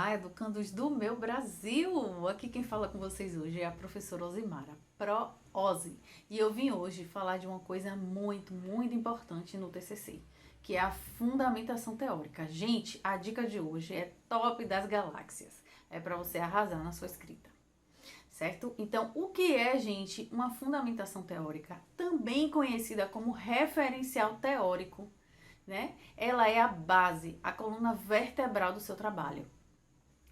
Olá, educandos do meu Brasil! Aqui quem fala com vocês hoje é a professora Osimara, Pro-Osi. E eu vim hoje falar de uma coisa muito importante no TCC, que é a fundamentação teórica. Gente, a dica de hoje é top das galáxias. É para você arrasar na sua escrita, certo? Então, o que é, gente, uma fundamentação teórica? Também conhecida como referencial teórico, né? Ela é a base, a coluna vertebral do seu trabalho.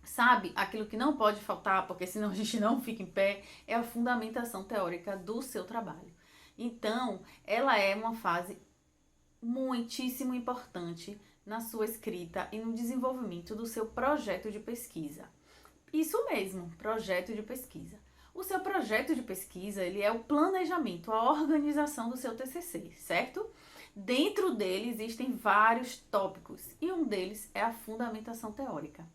Sabe, aquilo que não pode faltar, porque senão a gente não fica em pé, é a fundamentação teórica do seu trabalho. Então, ela é uma fase muitíssimo importante na sua escrita e no desenvolvimento do seu projeto de pesquisa. Isso mesmo, projeto de pesquisa. O seu projeto de pesquisa, ele é o planejamento, a organização do seu TCC, certo? Dentro dele existem vários tópicos e um deles é a fundamentação teórica.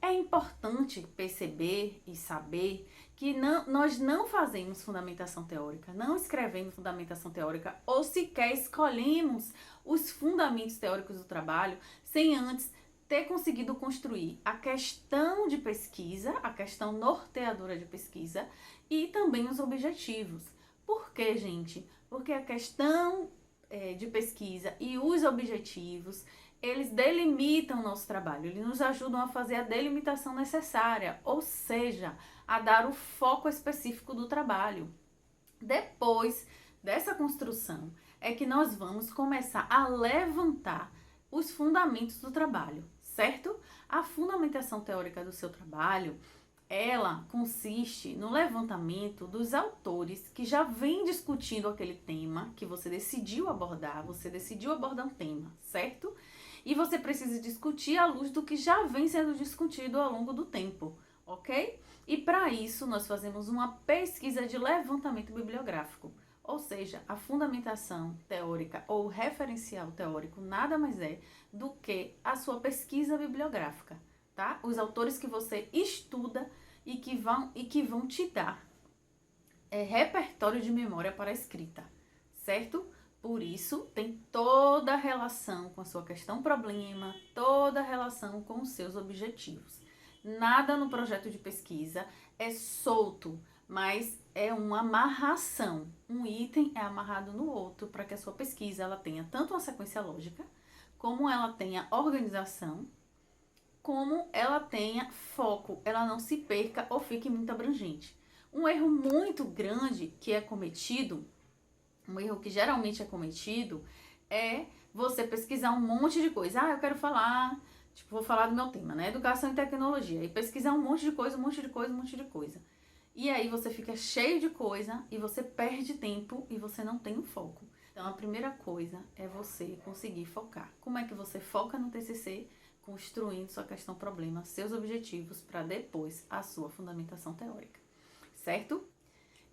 É importante perceber e saber que nós não fazemos fundamentação teórica, não escrevemos fundamentação teórica ou sequer escolhemos os fundamentos teóricos do trabalho sem antes ter conseguido construir a questão de pesquisa, a questão norteadora de pesquisa e também os objetivos. Por quê, gente? Porque a questão de pesquisa e os objetivos, eles delimitam o nosso trabalho, eles nos ajudam a fazer a delimitação necessária, ou seja, a dar o foco específico do trabalho. Depois dessa construção é que nós vamos começar a levantar os fundamentos do trabalho, certo? A fundamentação teórica do seu trabalho, ela consiste no levantamento dos autores que já vêm discutindo aquele tema que você decidiu abordar um tema, certo? E você precisa discutir à luz do que já vem sendo discutido ao longo do tempo, ok? E para isso nós fazemos uma pesquisa de levantamento bibliográfico, ou seja, a fundamentação teórica ou referencial teórico nada mais é do que a sua pesquisa bibliográfica, tá? Os autores que você estuda e que vão te dar repertório de memória para a escrita, certo? Por isso, tem toda a relação com a sua questão problema, toda a relação com os seus objetivos. Nada no projeto de pesquisa é solto, mas é uma amarração. Um item é amarrado no outro para que a sua pesquisa ela tenha tanto uma sequência lógica, como ela tenha organização, como ela tenha foco, ela não se perca ou fique muito abrangente. Um erro muito grande que é cometido, um erro que geralmente é cometido, é você pesquisar um monte de coisa. Ah, eu quero falar, vou falar do meu tema, né? Educação e tecnologia. E pesquisar um monte de coisa. E aí você fica cheio de coisa e você perde tempo e você não tem um foco. Então a primeira coisa é você conseguir focar. Como é que você foca no TCC? Construindo sua questão problema, seus objetivos, para depois a sua fundamentação teórica, certo?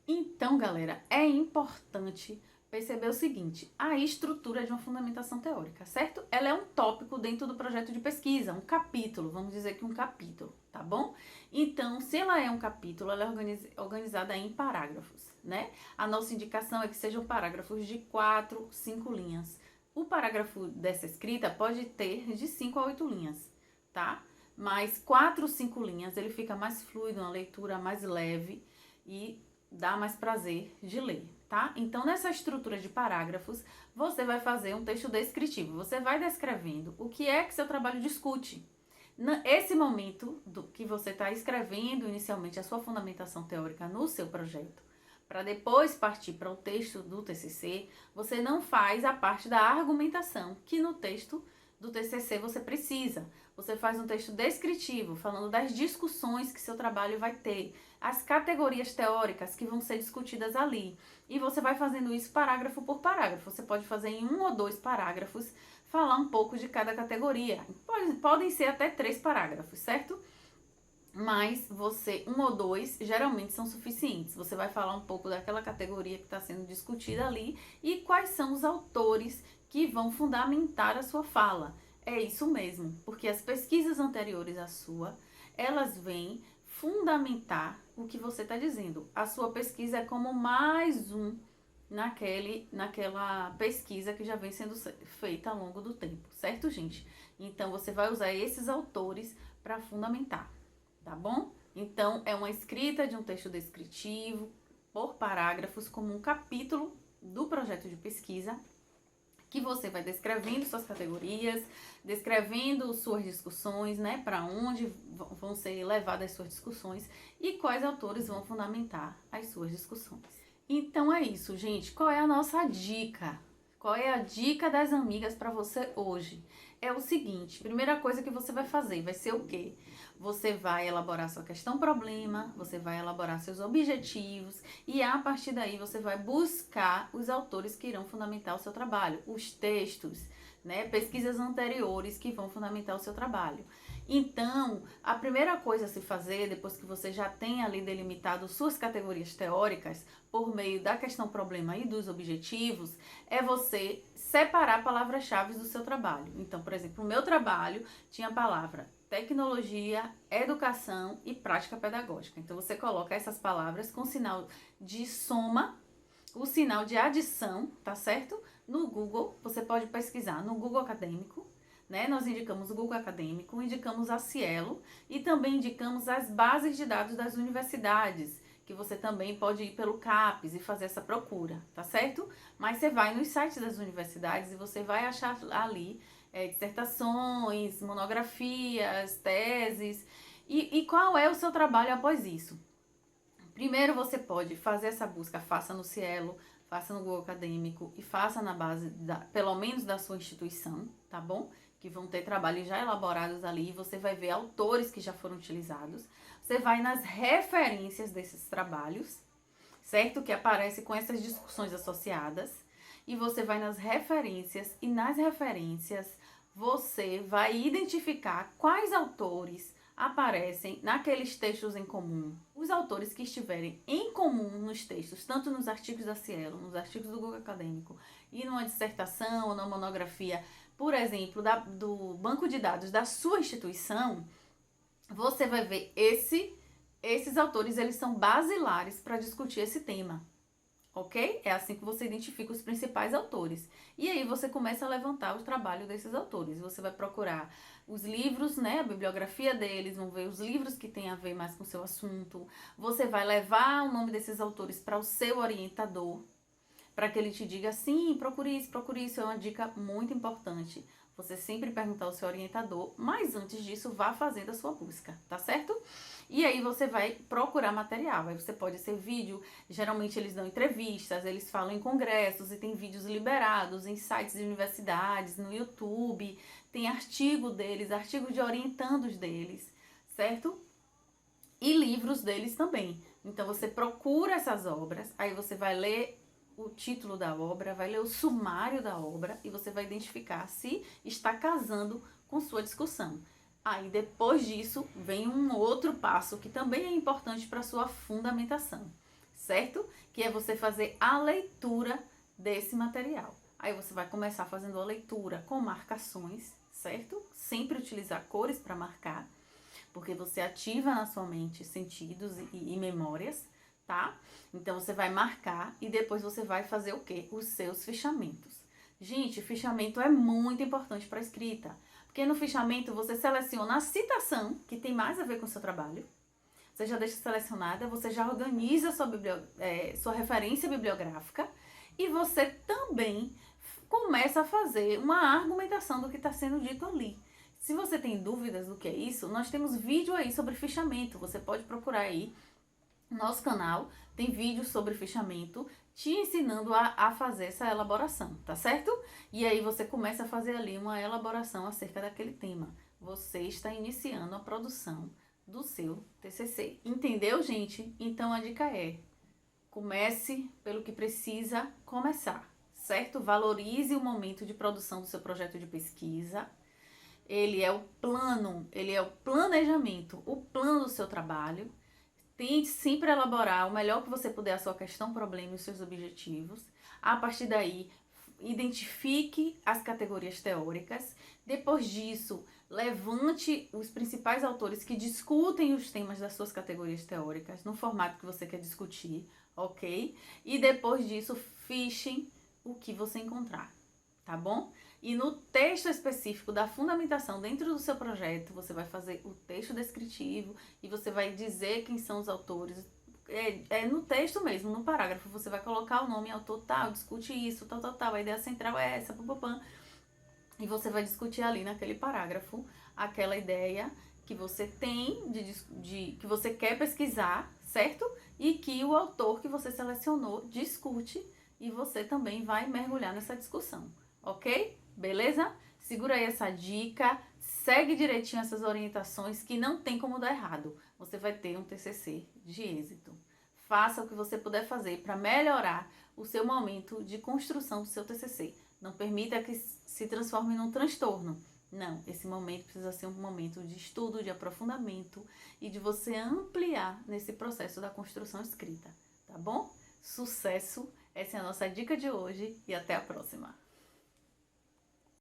Então, galera, é importante perceber o seguinte, a estrutura de uma fundamentação teórica, certo? Ela é um tópico dentro do projeto de pesquisa, um capítulo, vamos dizer que um capítulo, tá bom? Então, se ela é um capítulo, ela é organizada em parágrafos, né? A nossa indicação é que sejam parágrafos de 4, 5 linhas. O parágrafo dessa escrita pode ter de 5 a 8 linhas, tá? Mas 4, 5 linhas, ele fica mais fluido, uma leitura mais leve e dá mais prazer de ler, tá? Então, nessa estrutura de parágrafos, você vai fazer um texto descritivo. Você vai descrevendo o que é que seu trabalho discute. Nesse momento que você está escrevendo inicialmente a sua fundamentação teórica no seu projeto, para depois partir para o texto do TCC, você não faz a parte da argumentação, que no texto do TCC você precisa. Você faz um texto descritivo, falando das discussões que seu trabalho vai ter, as categorias teóricas que vão ser discutidas ali. E você vai fazendo isso parágrafo por parágrafo. Você pode fazer em 1 ou 2 parágrafos, falar um pouco de cada categoria. Podem ser até 3 parágrafos, certo? Mas 1 ou 2 geralmente são suficientes. Você vai falar um pouco daquela categoria que está sendo discutida ali e quais são os autores que vão fundamentar a sua fala. É isso mesmo, porque as pesquisas anteriores à sua, elas vêm fundamentar o que você está dizendo. A sua pesquisa é como mais um naquela pesquisa que já vem sendo feita ao longo do tempo, certo, gente? Então, você vai usar esses autores para fundamentar. tá bom? Então, é uma escrita de um texto descritivo, por parágrafos, como um capítulo do projeto de pesquisa, que você vai descrevendo suas categorias, descrevendo suas discussões, né, para onde vão ser levadas as suas discussões e quais autores vão fundamentar as suas discussões. Então é isso, gente. Qual é a nossa dica? Qual é a dica das amigas para você hoje? É o seguinte, primeira coisa que você vai fazer vai ser o quê? Você vai elaborar sua questão problema, você vai elaborar seus objetivos e a partir daí você vai buscar os autores que irão fundamentar o seu trabalho, os textos, né, pesquisas anteriores que vão fundamentar o seu trabalho. Então, a primeira coisa a se fazer, depois que você já tem ali delimitado suas categorias teóricas, por meio da questão problema e dos objetivos, é você separar palavras-chave do seu trabalho. Então, por exemplo, o meu trabalho tinha a palavra tecnologia, educação e prática pedagógica. Então, você coloca essas palavras com sinal de soma, o sinal de adição, tá certo? No Google, você pode pesquisar no Google Acadêmico, né? Nós indicamos o Google Acadêmico, indicamos a Cielo e também indicamos as bases de dados das universidades, que você também pode ir pelo CAPES e fazer essa procura, tá certo? Mas você vai nos sites das universidades e você vai achar ali dissertações, monografias, teses. E qual é o seu trabalho após isso? Primeiro você pode fazer essa busca, faça no Cielo, faça no Google Acadêmico e faça na base, pelo menos da sua instituição, tá bom? Que vão ter trabalhos já elaborados ali, você vai ver autores que já foram utilizados, você vai nas referências desses trabalhos, certo? Que aparece com essas discussões associadas, e você vai nas referências, e nas referências você vai identificar quais autores aparecem naqueles textos em comum. Os autores que estiverem em comum nos textos, tanto nos artigos da Cielo, nos artigos do Google Acadêmico e numa dissertação ou numa monografia, por exemplo, do banco de dados da sua instituição, você vai ver esses autores, eles são basilares para discutir esse tema. Ok? É assim que você identifica os principais autores. E aí você começa a levantar o trabalho desses autores. Você vai procurar os livros, né, a bibliografia deles, vão ver os livros que têm a ver mais com o seu assunto. Você vai levar o nome desses autores para o seu orientador, para que ele te diga, sim, procure isso. É uma dica muito importante. Você sempre perguntar ao seu orientador, mas antes disso, vá fazendo a sua busca, tá certo? E aí você vai procurar material. Aí você pode ser vídeo, geralmente eles dão entrevistas, eles falam em congressos e tem vídeos liberados em sites de universidades, no YouTube, tem artigo deles, artigo de orientandos deles, certo? E livros deles também. Então você procura essas obras, aí você vai ler o título da obra, vai ler o sumário da obra e você vai identificar se está casando com sua discussão. Aí depois disso vem um outro passo que também é importante para sua fundamentação, certo? Que é você fazer a leitura desse material. Aí você vai começar fazendo a leitura com marcações, certo? Sempre utilizar cores para marcar, porque você ativa na sua mente sentidos e memórias, tá? Então você vai marcar e depois você vai fazer o quê? Os seus fichamentos. Gente, fichamento é muito importante para a escrita, porque no fichamento você seleciona a citação que tem mais a ver com o seu trabalho, você já deixa selecionada, você já organiza sua referência bibliográfica e você também começa a fazer uma argumentação do que está sendo dito ali. Se você tem dúvidas do que é isso, nós temos vídeo aí sobre fichamento, você pode procurar aí. Nosso canal tem vídeos sobre fichamento te ensinando a fazer essa elaboração, tá certo? E aí você começa a fazer ali uma elaboração acerca daquele tema. Você está iniciando a produção do seu TCC. Entendeu, gente? Então a dica é: comece pelo que precisa começar, certo? Valorize o momento de produção do seu projeto de pesquisa. Ele é o plano, ele é o planejamento, o plano do seu trabalho. Tente sempre elaborar o melhor que você puder a sua questão, problema e os seus objetivos. A partir daí, identifique as categorias teóricas. Depois disso, levante os principais autores que discutem os temas das suas categorias teóricas no formato que você quer discutir, ok? E depois disso, fichem o que você encontrar. tá bom? E no texto específico da fundamentação dentro do seu projeto, você vai fazer o texto descritivo e você vai dizer quem são os autores. É no texto mesmo, no parágrafo, você vai colocar o nome, autor tal, discute isso, tal, a ideia central é essa, papapã. E você vai discutir ali naquele parágrafo aquela ideia que você tem, que você quer pesquisar, certo? E que o autor que você selecionou discute e você também vai mergulhar nessa discussão, ok? Beleza? Segura aí essa dica, segue direitinho essas orientações que não tem como dar errado. Você vai ter um TCC de êxito. Faça o que você puder fazer para melhorar o seu momento de construção do seu TCC. Não permita que se transforme num transtorno. Não, esse momento precisa ser um momento de estudo, de aprofundamento e de você ampliar nesse processo da construção escrita, tá bom? Sucesso! Essa é a nossa dica de hoje e até a próxima!